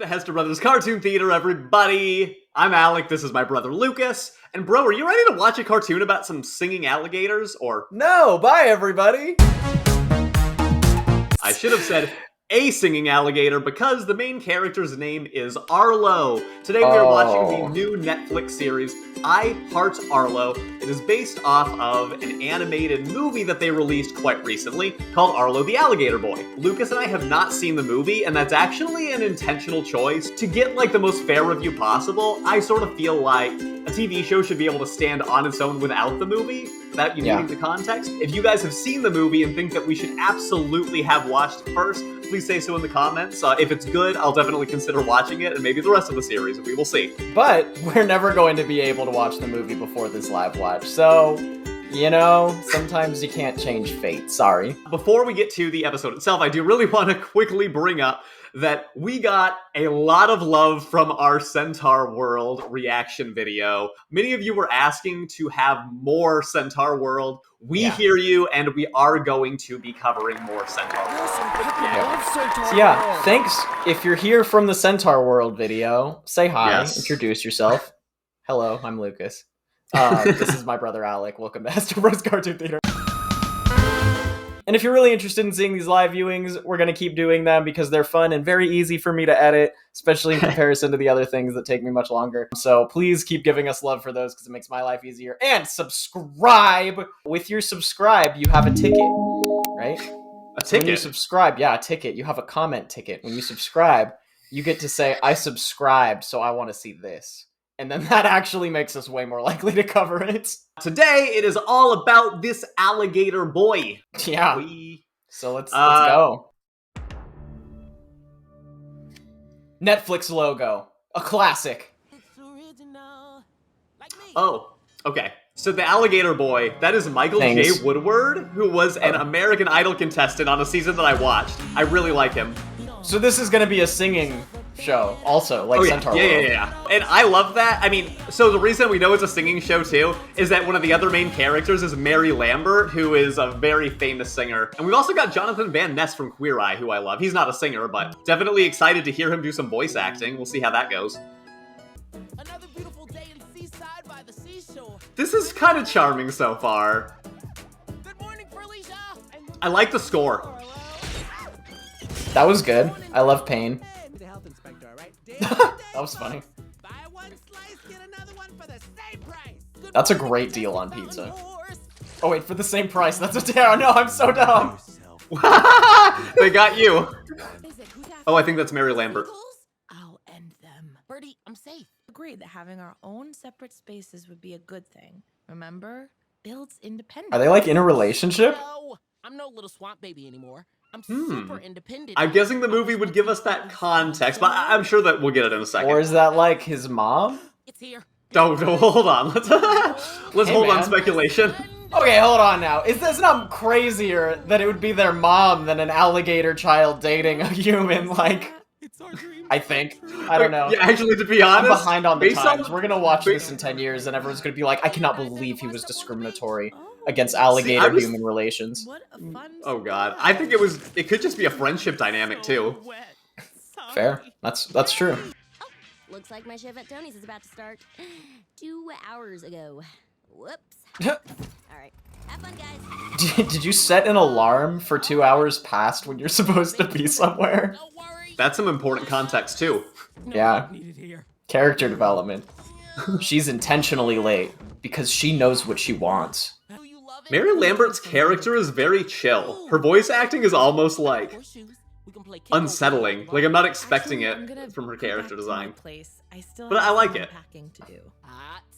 Hester Bros Cartoon Theater, everybody! I'm Alec, this is my brother Lucas. And bro, are you ready to watch a cartoon about some singing alligators, or... No, bye everybody! I should have said a singing alligator because the main character's name is Arlo. Today we are watching the new Netflix series, Heart Arlo. It is based off of an animated movie that they released quite recently called Arlo the Alligator Boy. Lucas and I have not seen the movie, and that's actually an intentional choice. To get like the most fair review possible, I sort of feel like a TV show should be able to stand on its own without the movie, without you needing the context. If you guys have seen the movie and think that we should absolutely have watched it first, please say so in the comments. If it's good, I'll definitely consider watching it, and maybe the rest of the series, we will see. But we're never going to be able to watch the movie before this live watch, so, you know, sometimes you can't change fate, sorry. Before we get to the episode itself, I do really want to quickly bring up that we got a lot of love from our Centaur World reaction video. Many of you were asking to have more Centaur World. We hear you, and we are going to be covering more Centaur World. So yeah, thanks. If you're here from the Centaur World video, say hi, introduce yourself. Hello, I'm Lucas. This is my brother Alec. Welcome to Hester Bros Cartoon Theater. And if you're really interested in seeing these live viewings, we're going to keep doing them because they're fun and very easy for me to edit, especially in comparison to the other things that take me much longer. So please keep giving us love for those because it makes my life easier. And subscribe! With your subscribe, you have a ticket, right? A ticket? When you subscribe, a ticket. You have a comment ticket. When you subscribe, you get to say, I subscribed, so I want to see this. And then that actually makes us way more likely to cover it. Today, it is all about this alligator boy. Yeah. So let's go. Netflix logo. A classic. Oh, okay. So the alligator boy, that is Michael J. Woodward, who was an American Idol contestant on a season that I watched. I really like him. So this is going to be a singing show also, like Centaur World. Yeah. And I love that. I mean, so the reason we know it's a singing show too is that one of the other main characters is Mary Lambert, who is a very famous singer. And we've also got Jonathan Van Ness from Queer Eye, who I love. He's not a singer, but definitely excited to hear him do some voice acting. We'll see how that goes. Another beautiful day in Seaside by the seashore. This is kind of charming so far. Good morning, Felicia. I like the score. That was good. I love pain. The health inspector, right? That was funny. Buy one slice, get another one for the same price. That's a great deal on pizza. Oh wait, for the same price. That's a terror. No, I'm so dumb. They got you. Oh, I think that's Mary Lambert. I'll end them. Birdie, I'm safe. Agreed that having our own separate spaces would be a good thing. Remember? Builds independence. Are they like in a relationship? No, I'm no little swamp baby anymore. I'm super independent. I'm guessing the movie would give us that context, but I'm sure that we'll get it in a second. Or is that like his mom? It's here. No, hold on. Let's hold on speculation. Okay, hold on now. Is this not crazier that it would be their mom than an alligator child dating a human? Like, It's our dream. I think. I don't know. Yeah, actually, to be honest, I'm behind on the times. We're gonna watch this in 10 years, and everyone's gonna be like, I cannot believe he was discriminatory against alligator-human relations. What a fun Oh god, I think it could just be a friendship dynamic too. Fair. That's true. Oh, looks like my shift at Tony's is about to start 2 hours ago. Whoops. Alright, have fun, guys. Did you set an alarm for 2 hours past when you're supposed to be somewhere? Don't worry. That's some important context too. Yeah. Need it here. Character development. She's intentionally late because she knows what she wants. Do you love it? Mary Lambert's character is very chill. Her voice acting is almost like unsettling. Like I'm not expecting it from her character design. But I like it. To do.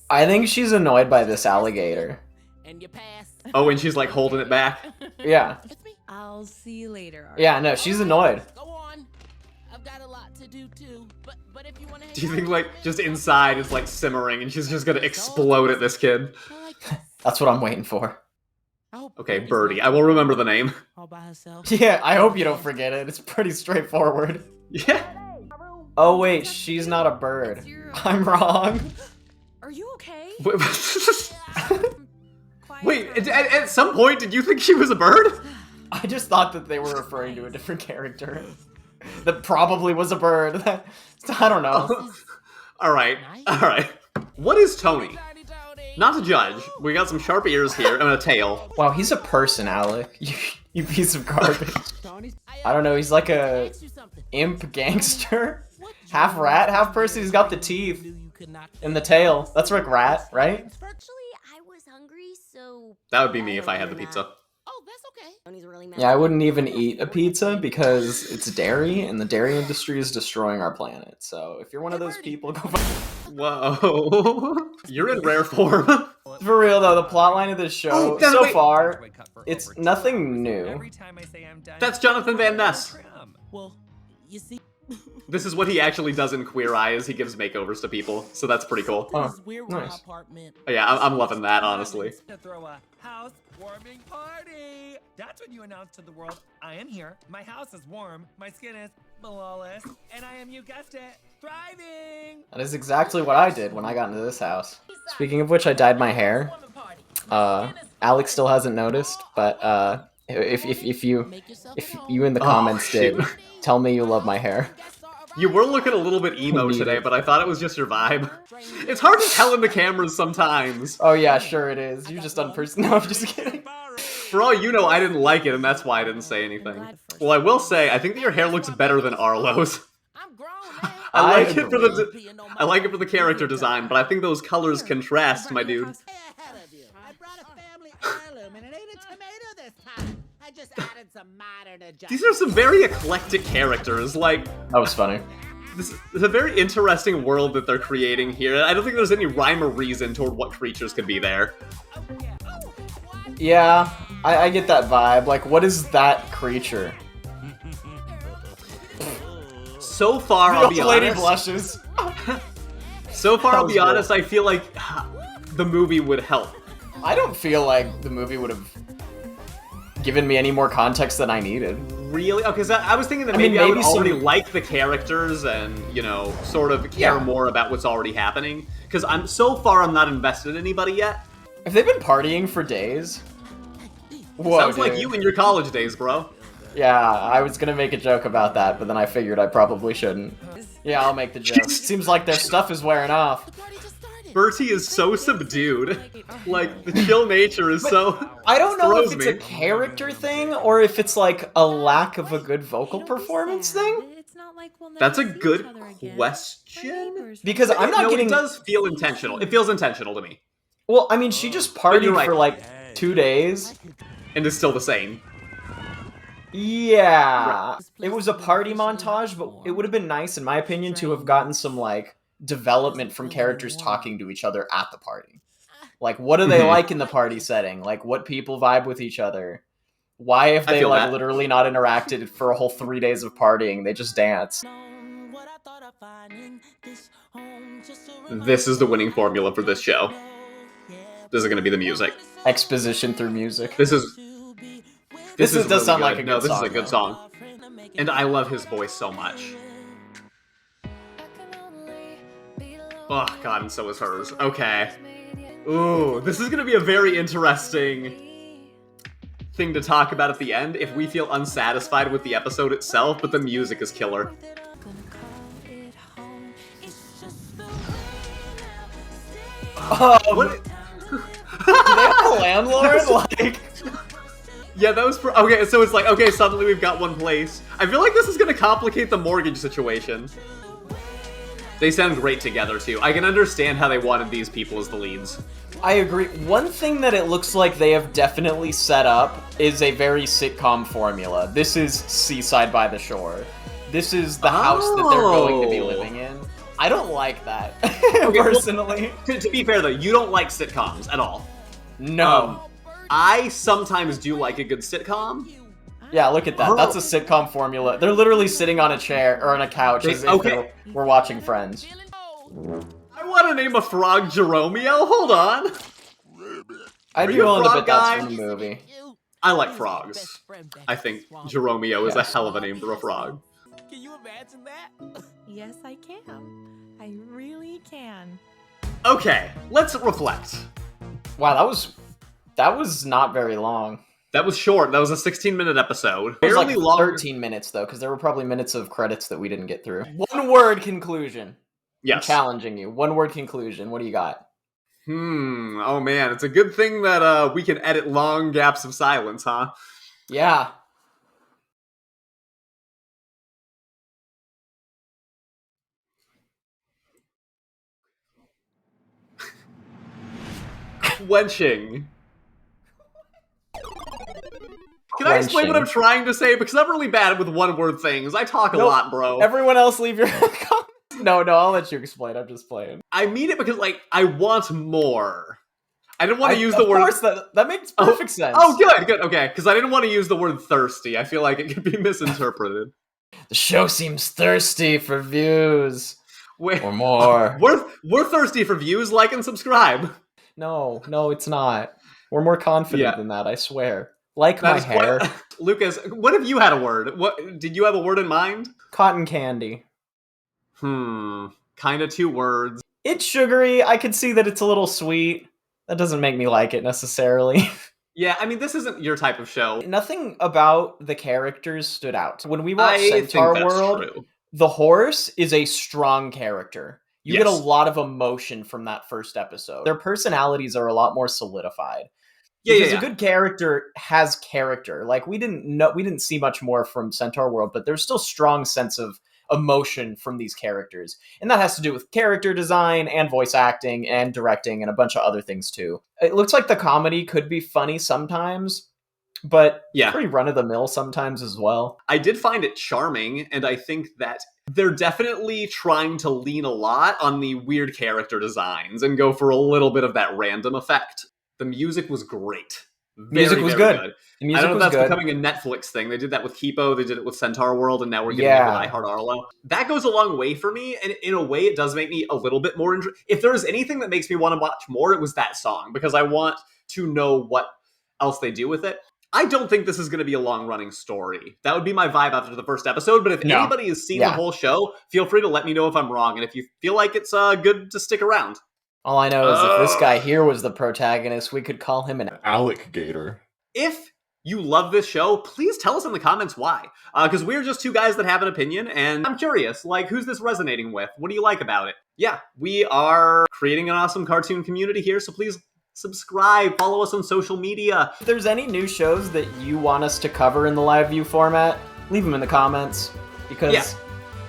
I think she's annoyed by this alligator. And you pass. Oh, and she's like holding it back. Yeah. It's me. I'll see you later. Art. Yeah, no, she's annoyed. Go on. I've got a lot to do too. But if you want to. Do you think like just inside is like simmering and she's just gonna explode at this kid? That's what I'm waiting for. Okay, Birdie. I will remember the name. All by herself. Yeah, I hope you don't forget it. It's pretty straightforward. Yeah. Oh wait, she's not a bird. I'm wrong. Are you okay? Wait, at some point, did you think she was a bird? I just thought that they were referring to a different character. that probably was a bird. I don't know. All right. What is Tony? Not to judge. We got some sharp ears here and a tail. Wow, he's a person, Alec. You piece of garbage. I don't know, he's like a imp gangster. Half rat, half person. He's got the teeth and the tail. That's like rat, right? Actually, I was hungry, so... That would be me if I had the pizza. Oh, that's okay. Tony's really mad. Yeah, I wouldn't even eat a pizza because it's dairy, and the dairy industry is destroying our planet. So if you're one of those people, go Whoa. You're in rare form. For real though, the plotline of this show so far, it's nothing new. That's Jonathan Van Ness. Well, you see, This is what he actually does in Queer Eye, is he gives makeovers to people, so that's pretty cool. Oh, we're nice. apartment. Yeah, I'm loving that, honestly. To throw a house-warming party. That's when you announce to the world, I am here, my house is warm, my skin is flawless, and I am, you guessed it, thriving! That is exactly what I did when I got into this house. Speaking of which, I dyed my hair. Alex still hasn't noticed, but if you in the comments did, tell me you love my hair. You were looking a little bit emo today, but I thought it was just your vibe. It's hard to tell in the cameras sometimes. Oh yeah, sure it is. You just No, I'm just kidding. For all you know, I didn't like it, and that's why I didn't say anything. Well, I will say, I think that your hair looks better than Arlo's. I'm grown, man. I like it for the character design, but I think those colors contrast, my dude. I brought a family heirloom, and it ain't a tomato this time. I just added some modern adjustments. These are some very eclectic characters, like... That was funny. This is a very interesting world that they're creating here. I don't think there's any rhyme or reason toward what creatures could be there. Yeah, I get that vibe. Like, what is that creature? So far, I'll be lady honest. blushes. So far, I'll be That was honest, I feel like the movie would help. I don't feel like the movie would have given me any more context than I needed. Really? Okay, so I was thinking that maybe I would already like the characters and, you know, sort of care more about what's already happening. Because I'm not invested in anybody yet. Have they been partying for days? Whoa, Sounds like dude. you in your college days, bro. Yeah, I was gonna make a joke about that, but then I figured I probably shouldn't. Yeah, I'll make the joke. Seems like their stuff is wearing off. Bertie is so subdued. Like, the chill nature is so... I don't know if throws it's me. a character thing, or if it's like a lack of a good vocal performance thing. It's not like we'll That's a never see good each other again. question. We're neighbors. Because I'm not No, getting... it does feel intentional. It feels intentional to me. Well, I mean, she just But you're partied right. for like 2 days. And it's still the same. Yeah, it was a party montage, but it would have been nice, in my opinion, to have gotten some, like, development from characters talking to each other at the party. Like, what do they like in the party setting? Like, what people vibe with each other? Why have they, like, that. literally not interacted for a whole 3 days of partying? They just dance. This is the winning formula for this show. This is going to be the music. Exposition through music. This This is does really sound good. like a good No, this song, is a good though. song. And I love his voice so much. Oh, God, and so is hers. Okay. Ooh, this is going to be a very interesting thing to talk about at the end if we feel unsatisfied with the episode itself, but the music is killer. What? Do they have a landlord? Like... Yeah, that was okay, so it's like, okay, suddenly we've got one place. I feel like this is gonna complicate the mortgage situation. They sound great together, too. I can understand how they wanted these people as the leads. I agree. One thing that it looks like they have definitely set up is a very sitcom formula. This is Seaside by the Shore. This is the house that they're going to be living in. I don't like that, personally. Well, to be fair, though, you don't like sitcoms at all. No. I sometimes do like a good sitcom. Yeah, look at that. That's a sitcom formula. They're literally sitting on a chair or on a couch as if we're watching Friends. I want to name a frog Jeromeo. Hold on. I'd be you a willing to frog bet that's guy? from the movie. I like frogs. I think Jeromeo is a hell of a name for a frog. Can you imagine that? Yes, I can. I really can. Okay, let's reflect. Wow, that was not very long. That was short. That was a 16-minute episode. It was like Fairly long. 13 minutes, though, because there were probably minutes of credits that we didn't get through. One-word conclusion. Yes. I'm challenging you. One-word conclusion. What do you got? Oh man, it's a good thing that we can edit long gaps of silence, huh? Yeah. Quenching. Can I explain what I'm trying to say? Because I'm really bad with one-word things. I talk a lot, bro. Everyone else leave your comments. No, I'll let you explain. I'm just playing. I mean it because, like, I want more. I didn't want to use the word... Of course, that makes perfect sense. Oh, good, okay. Because I didn't want to use the word thirsty. I feel like it could be misinterpreted. The show seems thirsty for views. Or more. We're thirsty for views, like and subscribe. No, it's not. We're more confident than that, I swear. Like my hair. Lucas, what if you had a word? What did you have a word in mind? Cotton candy. Kind of 2 words. It's sugary. I could see that it's a little sweet. That doesn't make me like it necessarily. Yeah, I mean, this isn't your type of show. Nothing about the characters stood out. When we watched Centaur World, the horse is a strong character. You get a lot of emotion from that first episode. Their personalities are a lot more solidified. Because a good character has character. Like, we didn't see much more from Centaur World, but there's still strong sense of emotion from these characters. And that has to do with character design and voice acting and directing and a bunch of other things too. It looks like the comedy could be funny sometimes, but pretty run-of-the-mill sometimes as well. I did find it charming, and I think that they're definitely trying to lean a lot on the weird character designs and go for a little bit of that random effect. The music was great. Music was good. I don't know if that's becoming a Netflix thing. They did that with Kipo, they did it with Centaur World, and now we're getting it with Heart Arlo. That goes a long way for me, and in a way it does make me a little bit more interested. If there was anything that makes me want to watch more, it was that song, because I want to know what else they do with it. I don't think this is going to be a long-running story. That would be my vibe after the first episode, but if anybody has seen the whole show, feel free to let me know if I'm wrong, and if you feel like it's good to stick around. All I know is if this guy here was the protagonist, we could call him an alligator. If you love this show, please tell us in the comments why. Because we're just 2 guys that have an opinion, and I'm curious, like, who's this resonating with? What do you like about it? Yeah, we are creating an awesome cartoon community here, so please subscribe, follow us on social media. If there's any new shows that you want us to cover in the live view format, leave them in the comments, because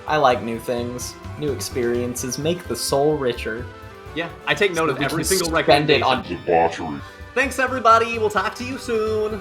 I like new things. New experiences make the soul richer. Yeah, I take note of every single recommendation. Debauchery. Thanks, everybody. We'll talk to you soon.